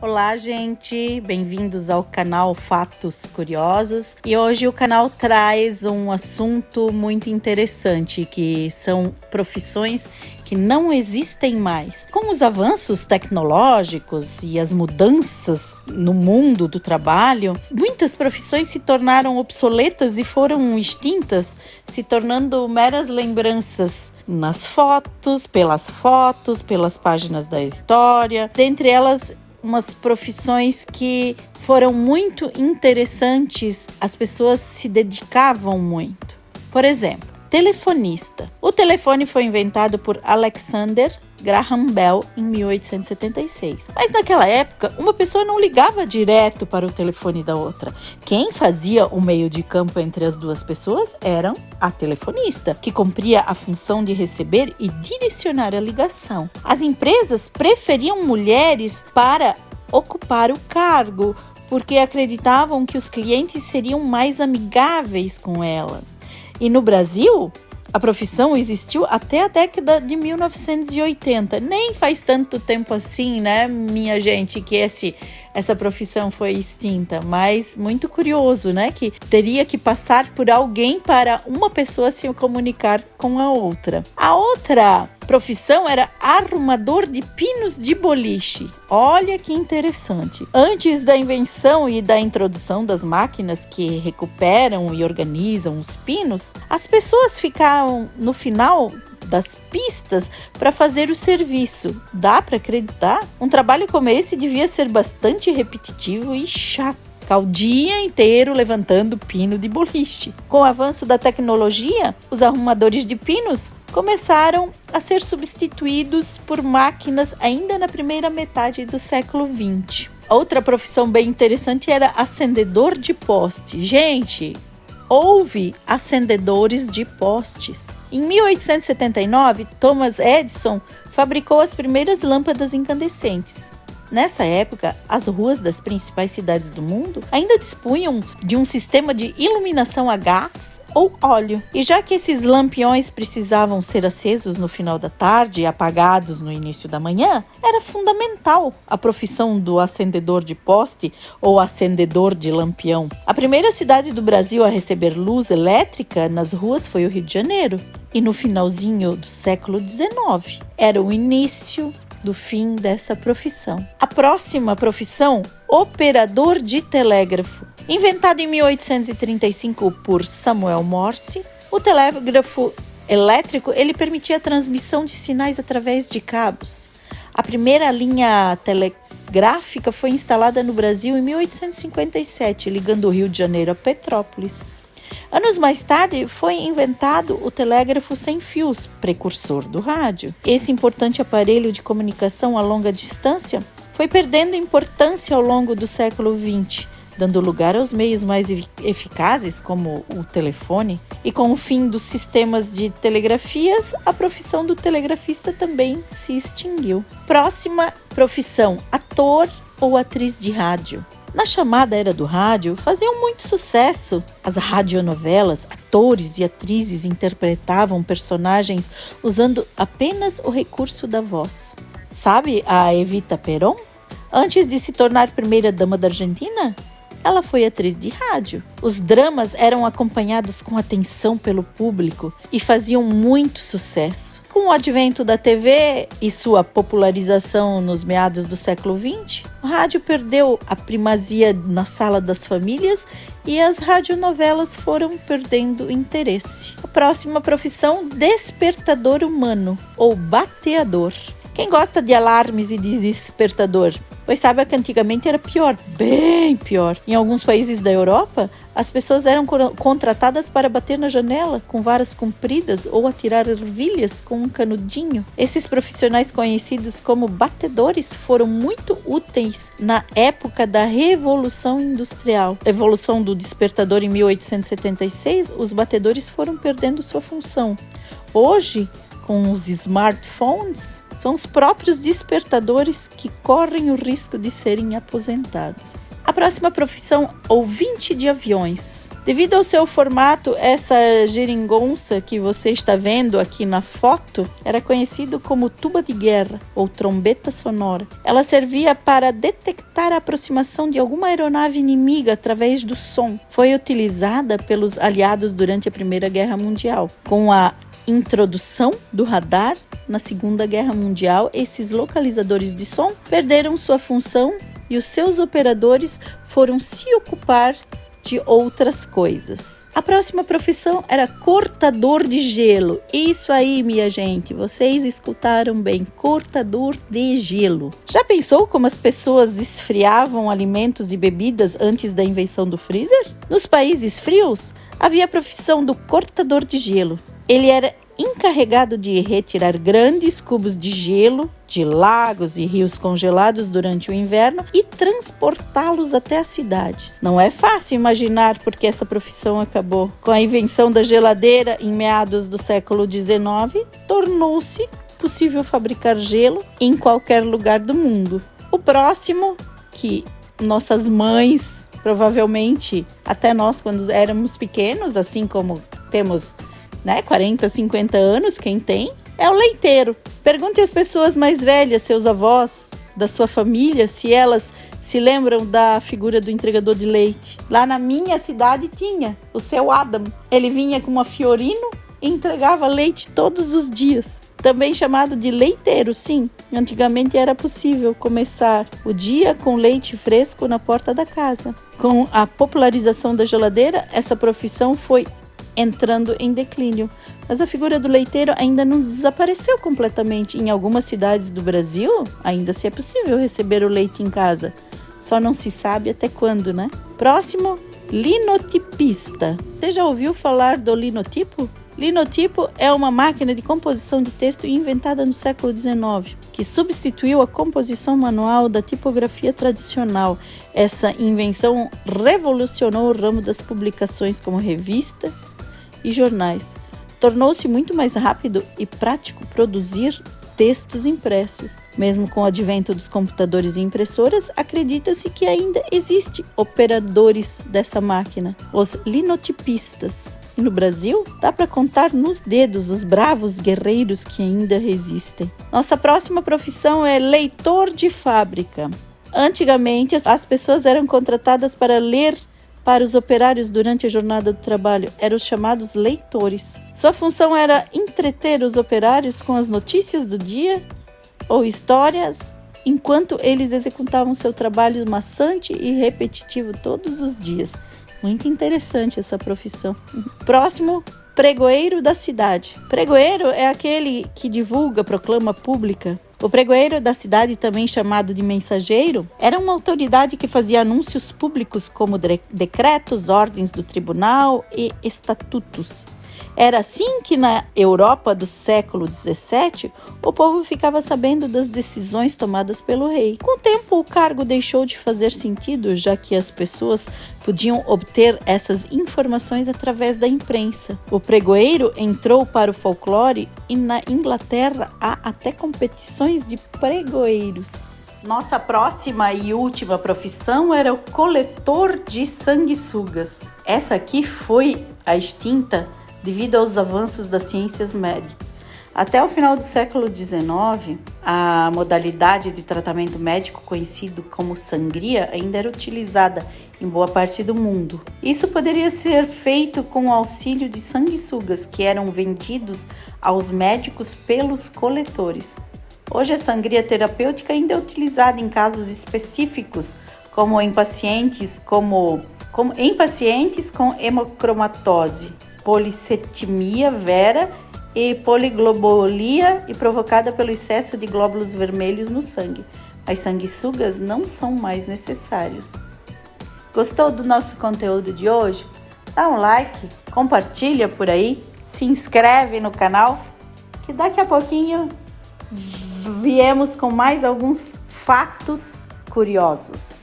Olá, gente! Bem-vindos ao canal Fatos Curiosos. E hoje o canal traz um assunto muito interessante, que são profissões que não existem mais. Com os avanços tecnológicos e as mudanças no mundo do trabalho, muitas profissões se tornaram obsoletas e foram extintas, se tornando meras lembranças nas fotos, pelas páginas da história, dentre elas umas profissões que foram muito interessantes, as pessoas se dedicavam muito. Por exemplo, telefonista. O telefone foi inventado por Alexander Graham Bell em 1876. Mas naquela época, uma pessoa não ligava direto para o telefone da outra. Quem fazia o meio de campo entre as duas pessoas era a telefonista, que cumpria a função de receber e direcionar a ligação. As empresas preferiam mulheres para ocupar o cargo, porque acreditavam que os clientes seriam mais amigáveis com elas. E no Brasil, a profissão existiu até a década de 1980. Nem faz tanto tempo assim, né, minha gente, que essa profissão foi extinta. Mas muito curioso, né, que teria que passar por alguém para uma pessoa se comunicar com a outra. A outra profissão era arrumador de pinos de boliche. Olha que interessante. Antes da invenção e da introdução das máquinas que recuperam e organizam os pinos, as pessoas ficavam no final das pistas para fazer o serviço. Dá para acreditar? Um trabalho como esse devia ser bastante repetitivo e chato. Ficar o dia inteiro levantando pino de boliche. Com o avanço da tecnologia, os arrumadores de pinos começaram a ser substituídos por máquinas ainda na primeira metade do século XX. Outra profissão bem interessante era acendedor de poste. Gente, houve acendedores de postes. Em 1879, Thomas Edison fabricou as primeiras lâmpadas incandescentes. Nessa época, as ruas das principais cidades do mundo ainda dispunham de um sistema de iluminação a gás ou óleo. E já que esses lampiões precisavam ser acesos no final da tarde e apagados no início da manhã, era fundamental a profissão do acendedor de poste ou acendedor de lampião. A primeira cidade do Brasil a receber luz elétrica nas ruas foi o Rio de Janeiro. E no finalzinho do século XIX, era o início do fim dessa profissão. A próxima profissão, operador de telégrafo. Inventado em 1835 por Samuel Morse, o telégrafo elétrico ele permitia a transmissão de sinais através de cabos. A primeira linha telegráfica foi instalada no Brasil em 1857, ligando o Rio de Janeiro a Petrópolis. Anos mais tarde, foi inventado o telégrafo sem fios, precursor do rádio. Esse importante aparelho de comunicação a longa distância foi perdendo importância ao longo do século XX, dando lugar aos meios mais eficazes, como o telefone. E com o fim dos sistemas de telegrafias, a profissão do telegrafista também se extinguiu. Próxima profissão, ator ou atriz de rádio. Na chamada era do rádio, faziam muito sucesso. As radionovelas, atores e atrizes interpretavam personagens usando apenas o recurso da voz. Sabe a Evita Peron? Antes de se tornar primeira-dama da Argentina, ela foi atriz de rádio. Os dramas eram acompanhados com atenção pelo público e faziam muito sucesso. Com o advento da TV e sua popularização nos meados do século XX, o rádio perdeu a primazia na sala das famílias e as radionovelas foram perdendo interesse. A próxima profissão, despertador humano ou bateador. Quem gosta de alarmes e de despertador? Pois sabe que antigamente era pior, bem pior. Em alguns países da Europa, as pessoas eram contratadas para bater na janela com varas compridas ou atirar ervilhas com um canudinho. Esses profissionais conhecidos como batedores foram muito úteis na época da Revolução Industrial. Evolução do despertador em 1876, os batedores foram perdendo sua função. Hoje, com os smartphones são os próprios despertadores que correm o risco de serem aposentados. A próxima profissão, ouvinte de aviões. Devido ao seu formato, essa geringonça que você está vendo aqui na foto era conhecido como tuba de guerra ou trombeta sonora. Ela servia para detectar a aproximação de alguma aeronave inimiga através do som. Foi utilizada pelos aliados durante a Primeira Guerra Mundial. Com a introdução do radar na Segunda Guerra Mundial, esses localizadores de som perderam sua função e os seus operadores foram se ocupar de outras coisas. A próxima profissão era cortador de gelo. Isso aí, minha gente, vocês escutaram bem, cortador de gelo. Já pensou como as pessoas esfriavam alimentos e bebidas antes da invenção do freezer? Nos países frios, havia a profissão do cortador de gelo. Ele era encarregado de retirar grandes cubos de gelo de lagos e rios congelados durante o inverno e transportá-los até as cidades. Não é fácil imaginar porque essa profissão acabou. Com a invenção da geladeira em meados do século XIX, tornou-se possível fabricar gelo em qualquer lugar do mundo. O próximo, que nossas mães, provavelmente até nós quando éramos pequenos, assim como temos 40, 50 anos, quem tem, é o leiteiro. Pergunte às pessoas mais velhas, seus avós, da sua família, se elas se lembram da figura do entregador de leite. Lá na minha cidade tinha o seu Adam. Ele vinha com uma Fiorino e entregava leite todos os dias. Também chamado de leiteiro, sim. Antigamente era possível começar o dia com leite fresco na porta da casa. Com a popularização da geladeira, essa profissão foi entrando em declínio. Mas a figura do leiteiro ainda não desapareceu completamente. Em algumas cidades do Brasil, ainda se é possível receber o leite em casa. Só não se sabe até quando, né? Próximo, linotipista. Você já ouviu falar do linotipo? Linotipo é uma máquina de composição de texto inventada no século XIX, que substituiu a composição manual da tipografia tradicional. Essa invenção revolucionou o ramo das publicações como revistas e jornais. Tornou-se muito mais rápido e prático produzir textos impressos. Mesmo com o advento dos computadores e impressoras, acredita-se que ainda existe operadores dessa máquina, os linotipistas. E no Brasil, dá para contar nos dedos os bravos guerreiros que ainda resistem. Nossa próxima profissão é leitor de fábrica. Antigamente, as pessoas eram contratadas para ler para os operários durante a jornada do trabalho. Eram os chamados leitores. Sua função era entreter os operários com as notícias do dia ou histórias, enquanto eles executavam seu trabalho maçante e repetitivo todos os dias. Muito interessante essa profissão. Próximo, pregoeiro da cidade. Pregoeiro é aquele que divulga, proclama pública. O pregoeiro da cidade, também chamado de mensageiro, era uma autoridade que fazia anúncios públicos como decretos, ordens do tribunal e estatutos. Era assim que na Europa do século XVII, o povo ficava sabendo das decisões tomadas pelo rei. Com o tempo, o cargo deixou de fazer sentido, já que as pessoas podiam obter essas informações através da imprensa. O pregoeiro entrou para o folclore e na Inglaterra há até competições de pregoeiros. Nossa próxima e última profissão era o coletor de sanguessugas. Essa aqui foi a extinta devido aos avanços das ciências médicas. Até o final do século XIX, a modalidade de tratamento médico conhecido como sangria ainda era utilizada em boa parte do mundo. Isso poderia ser feito com o auxílio de sanguessugas que eram vendidos aos médicos pelos coletores. Hoje a sangria terapêutica ainda é utilizada em casos específicos, como em pacientes com hemocromatose, policetemia vera e poliglobulia e provocada pelo excesso de glóbulos vermelhos no sangue. As sanguessugas não são mais necessários. Gostou do nosso conteúdo de hoje? Dá um like, compartilha por aí, se inscreve no canal, que daqui a pouquinho viemos com mais alguns fatos curiosos.